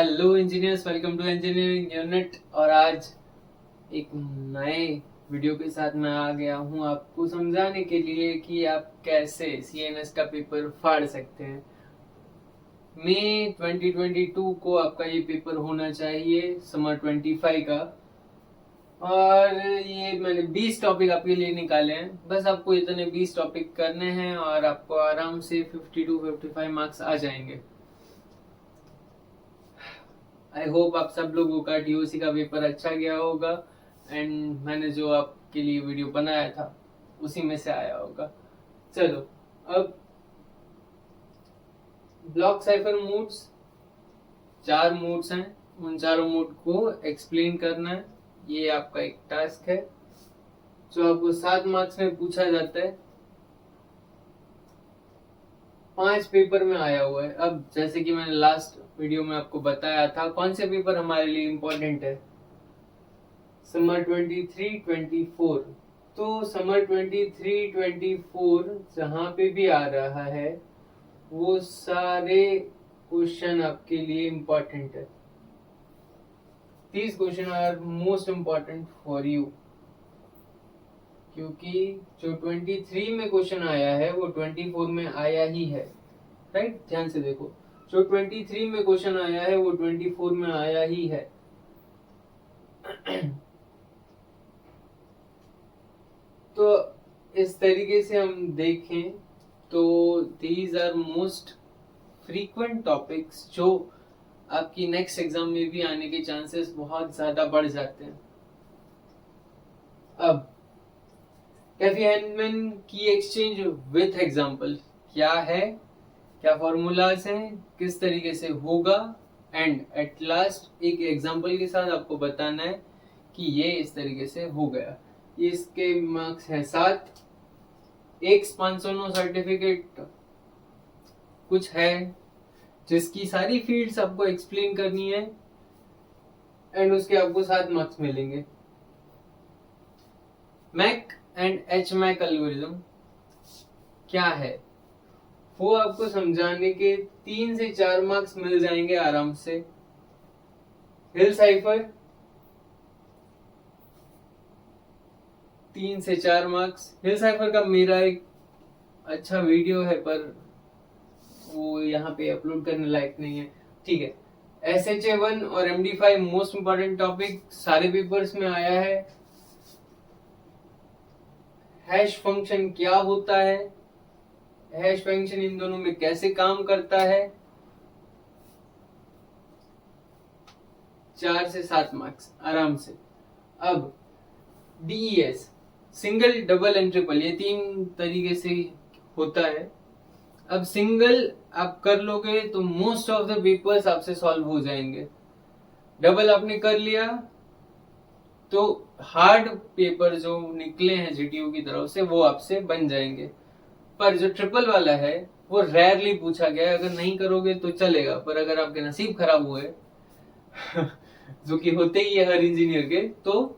Hello engineers, welcome to engineering unit. और आज एक नए वीडियो के साथ मैं आ गया हूं आपको समझाने के लिए कि आप कैसे सीएनएस का पेपर फाड़ सकते हैं। मई 2022 को आपका ये पेपर होना चाहिए, समर 25 का। और ये मैंने 20 टॉपिक आपके लिए निकाले हैं। बस आपको इतने 20 टॉपिक करने हैं और आपको आराम से 50 to 55 मार्क्स आ जाएंगे। आई होप आप सब लोगों का टीओसी का पेपर अच्छा गया होगा एंड मैंने जो आपके लिए वीडियो बनाया था उसी में से आया होगा। चलो, अब ब्लॉक साइफर मूड्स, 4 मूड्स हैं, उन चारों मूड को एक्सप्लेन करना है। ये आपका एक टास्क है जो आपको 7 मार्क्स में पूछा जाता है। 5 पेपर में आया हुआ है। अब जैसे कि मैंने लास्ट वीडियो में आपको बताया था कौन से पेपर हमारे लिए इम्पोर्टेंट है, समर 23-24। तो समर 23-24 जहां पे भी आ रहा है वो सारे क्वेश्चन आपके लिए इम्पोर्टेंट है। These question are most important for you, क्योंकि जो 23 में क्वेश्चन आया है वो 24 में आया ही है। राइट, ध्यान से देखो, जो 23 में क्वेश्चन आया है वो 24 में आया ही है। तो इस तरीके से हम देखें तो these are most frequent topics जो आपकी नेक्स्ट एग्जाम में भी आने के चांसेस बहुत ज्यादा बढ़ जाते हैं। अब कैफी-हैनमैन की एक्सचेंज विथ एग्जांपल क्या है, क्या फॉर्मूलाज हैं, किस तरीके से होगा, एंड एट लास्ट एक एग्जांपल के साथ आपको बताना है कि ये इस तरीके से हो गया। इसके मार्क्स हैं 7। एक 509 सर्टिफिकेट कुछ है जिसकी सारी फील्ड्स आपको एक्सप्लेन करनी है एंड उसके आपको 7 मार्क्स मिलेंगे। MAC and HMAC algorithm क्या है वो आपको समझाने के 3 से 4 मार्क्स मिल जाएंगे आराम से। हिल साइफर 3 से 4 मार्क्स। हिल साइफर का मेरा एक अच्छा वीडियो है पर वो यहाँ पे अपलोड करने लायक नहीं है, ठीक है। SHA1 और MD5 मोस्ट इंपॉर्टेंट टॉपिक सारे पेपर्स में आया है। हैश फंक्शन क्या होता है, हैश फंक्शन इन दोनों में कैसे काम करता है, 4 से 7 मार्क्स आराम से। अब DES, single double and triple, ये 3 तरीके से होता है। अब सिंगल आप कर लोगे तो मोस्ट ऑफ द पेपर्स आपसे सॉल्व हो जाएंगे। डबल आपने कर लिया तो हार्ड पेपर जो निकले हैं जीटीयू की तरफ से वो आपसे बन जाएंगे। पर जो ट्रिपल वाला है वो रेयरली पूछा गया है। अगर नहीं करोगे तो चलेगा, पर अगर आपके नसीब खराब हुए जो कि होते ही है हर इंजीनियर के, तो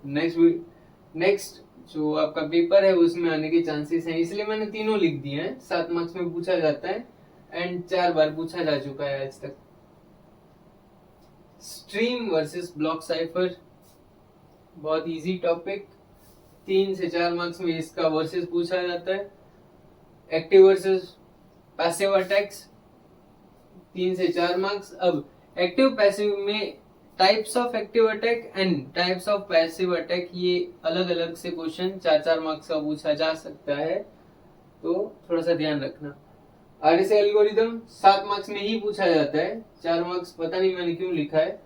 नेक्स्ट जो आपका पेपर है उसमें आने के चांसेस हैं। इसलिए मैंने तीनों लिख दिए हैं। 7 मार्क्स में पूछा जाता है एंड 4 बार पूछा जा चुका है आज तक। स्ट्रीम वर्सेस ब्लॉक साइफर, बहुत इजी टॉपिक, 3 से 4 मार्क्स में इसका वर्सेस पूछा जाता है। एक्टिव वर्सेस पैसिव अटैक्स, 3 से 4 मार्क्स। अब एक्टिव पैसिव में types of active attack and types of passive attack, ये अलग अलग से क्वेश्चन 4-4 मार्क्स का पूछा जा सकता है, तो थोड़ा सा ध्यान रखना। RSA एल्गोरिथम 7 मार्क्स में ही पूछा जाता है, 4 मार्क्स पता नहीं मैंने क्यों लिखा है।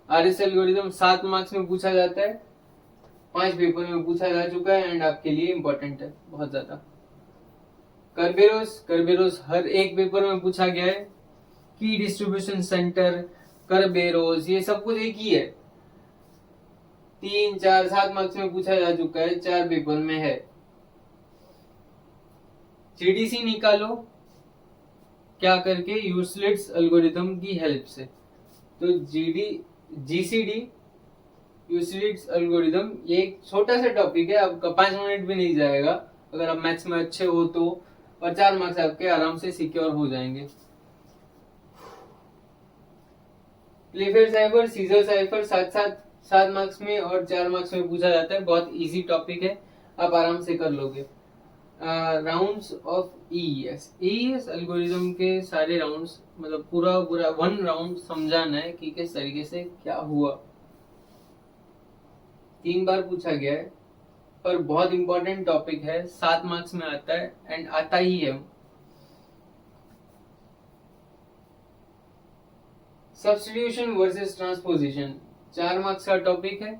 RSA एल्गोरिथम 7 मार्क्स में पूछा जाता है, 5 पेपर में पूछा जा चुका है एंड आपके लिए इंपॉर्टेंट है बहुत ज्यादा। करबेरोस हर एक पेपर में पूछा गया है। की डिस्ट्रीब्यूशन सेंटर, करबेरोस, ये सब कुछ एक ही है। 3, 4, 7 मार्क्स में पूछा जा चुका है, 4 पेपर में है। GDC निकालो क्या करके, यूक्लिड्स एल्गोरिथम की हेल्प से। तो GCD यूक्लिड्स एल्गोरिथम, ये एक छोटा सा टॉपिक है, आपका 5 मिनट भी नहीं जाएगा अगर आप मैथ्स में अच्छे हो तो, और 4 मार्क्स आपके आराम से सिक्योर हो जाएंगे। Playfair cipher, scissor cipher 7 marks में और 4 मार्क्स में पूछा जाता है। बहुत इजी टॉपिक है, आप आराम से कर लोगे। राउंड्स ऑफ एईएस एल्गोरिथम के सारे राउंड्स, मतलब पूरा 1 राउंड समझाना है कि किस तरीके से क्या हुआ। 3 बार पूछा गया है, पर बहुत इंपॉर्टेंट टॉपिक है, 7 मार्क्स में आता है एंड आता ही है। सब्स्टिट्यूशन वर्सेस ट्रांसपोजिशन 4 मार्क्स का टॉपिक है।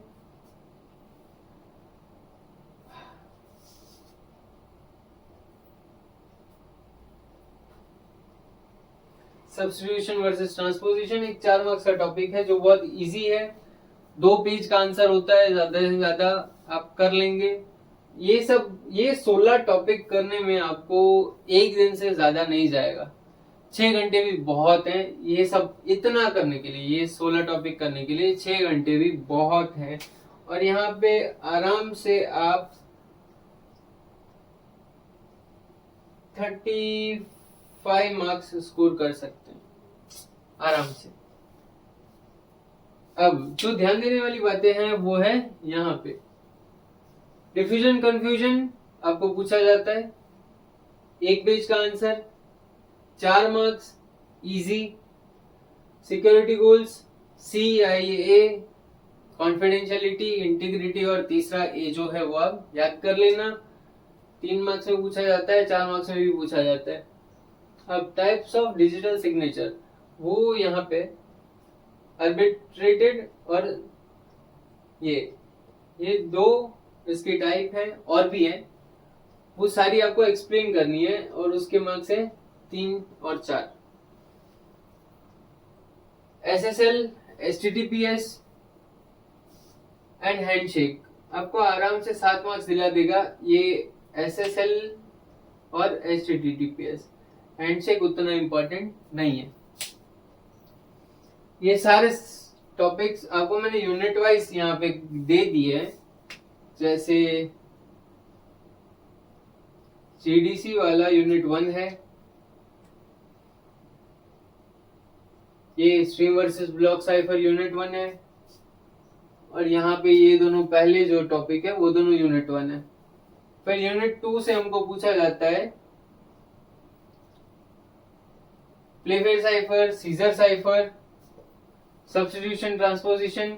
सब्स्टिट्यूशन वर्सेस ट्रांसपोजिशन एक 4 मार्क्स का टॉपिक है जो बहुत इजी है। 2 पेज का आंसर होता है, ज्यादा से ज्यादा आप कर लेंगे। ये 16 टॉपिक करने में आपको 1 दिन से ज्यादा नहीं जाएगा। 6 घंटे भी बहुत हैं ये सब इतना करने के लिए, ये 16 टॉपिक करने के लिए 6 घंटे भी बहुत है। और यहाँ पे आराम से आप 35 मार्क्स स्कोर कर सकते हैं आराम से। अब जो ध्यान देने वाली बातें हैं वो है यहाँ पे डिफ्यूजन कंफ्यूजन आपको पूछा जाता है, 1 पेज का answer, 4 marks, easy. Security goals, CIA, confidentiality, integrity और तीसरा ए जो है वो आप याद कर लेना। 3 मार्क्स में पूछा जाता है, 4 मार्क्स में भी पूछा जाता है। अब टाइप्स ऑफ डिजिटल सिग्नेचर, वो यहाँ पे आर्बिट्रेटेड और ये 2 इसकी टाइप है, और भी है, वो सारी आपको एक्सप्लेन करनी है और उसके मार्क्स है 3 और 4। SSL, HTTPS एंड हैंडशेक आपको आराम से 7 मार्क्स दिला देगा। ये SSL और HTTPS, हैंडशेक उतना इंपॉर्टेंट नहीं है। ये सारे टॉपिक्स आपको मैंने यूनिट वाइज यहाँ पे दे दिए हैं। जैसे GDC वाला यूनिट 1 है, ये stream versus block cipher unit 1 है, और यहाँ पे ये दोनों पहले जो टॉपिक है वो दोनों यूनिट 1 है। फिर यूनिट 2 से हमको पूछा जाता है Playfair cipher, scissor cipher, substitution transposition,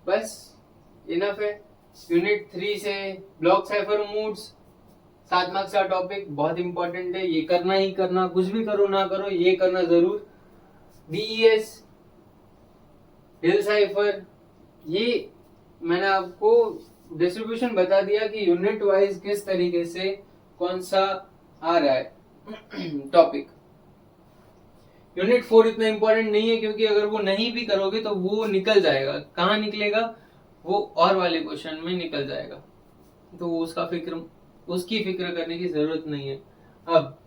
बस इनफ है। यूनिट 3 से ब्लॉक साइफर मूड्स, 7 मार्क्स का टॉपिक, बहुत इंपॉर्टेंट है, ये करना ही करना, कुछ भी करो ना करो ये करना जरूर। DES, हिल साइफर, ये मैंने आपको डिस्ट्रीब्यूशन बता दिया कि यूनिट वाइज किस तरीके से कौन सा आ रहा है टॉपिक। यूनिट 4 इतना इंपॉर्टेंट नहीं है, क्योंकि अगर वो नहीं भी करोगे तो वो निकल जाएगा। कहाँ निकलेगा? वो और वाले क्वेश्चन में निकल जाएगा, तो उसकी फिक्र करने की जरूरत नहीं है। अब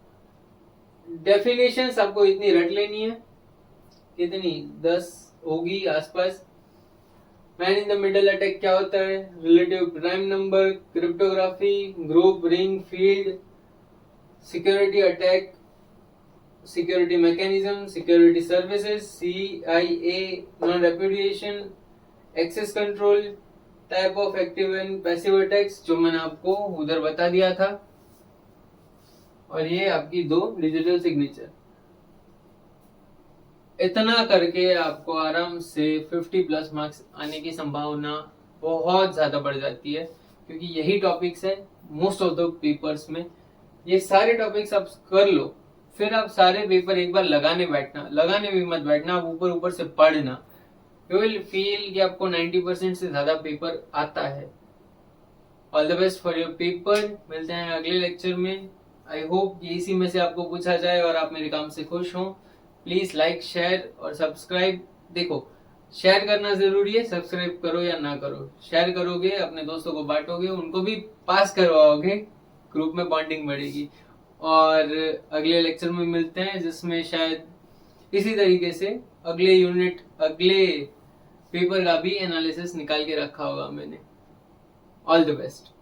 डेफिनेशंस आपको इतनी रट लेनी है, कितनी 10 होगी आसपास। Man in the middle attack क्या होता है, relative prime number, cryptography, group, ring, field, security attack, security mechanism, security services, CIA, non repudiation, access control, type of active and passive attacks जो मैंने आपको उधर बता दिया था, और ये आपकी 2 डिजिटल सिग्नेचर। इतना करके आपको आराम से 50+ मार्क्स आने की संभावना बहुत ज्यादा बढ़ जाती है, क्योंकि यही टॉपिक्स है मोस्ट ऑफ द पेपर्स में। ये सारे टॉपिक्स आप कर लो, फिर आप सारे पेपर एक बार लगाने भी मत बैठना, आप ऊपर से पढ़ना। यू विल फील कि आपको 90% से ज्यादा पेपर आता है। All the best for your paper. मिलते हैं अगले लेक्चर में। आई होप कि इसी में से आपको पूछा जाए और आप मेरे काम से खुश हों। प्लीज लाइक, शेयर और सब्सक्राइब। देखो, शेयर करना जरूरी है, सब्सक्राइब करो या ना करो, शेयर करोगे, अपने दोस्तों को बांटोगे, उनको भी पास करवाओगे, ग्रुप में बॉन्डिंग बढ़ेगी। और अगले लेक्चर में मिलते हैं, जिसमें शायद इसी तरीके से अगले पेपर का भी एनालिसिस निकाल के रखा होगा मैंने। All the best.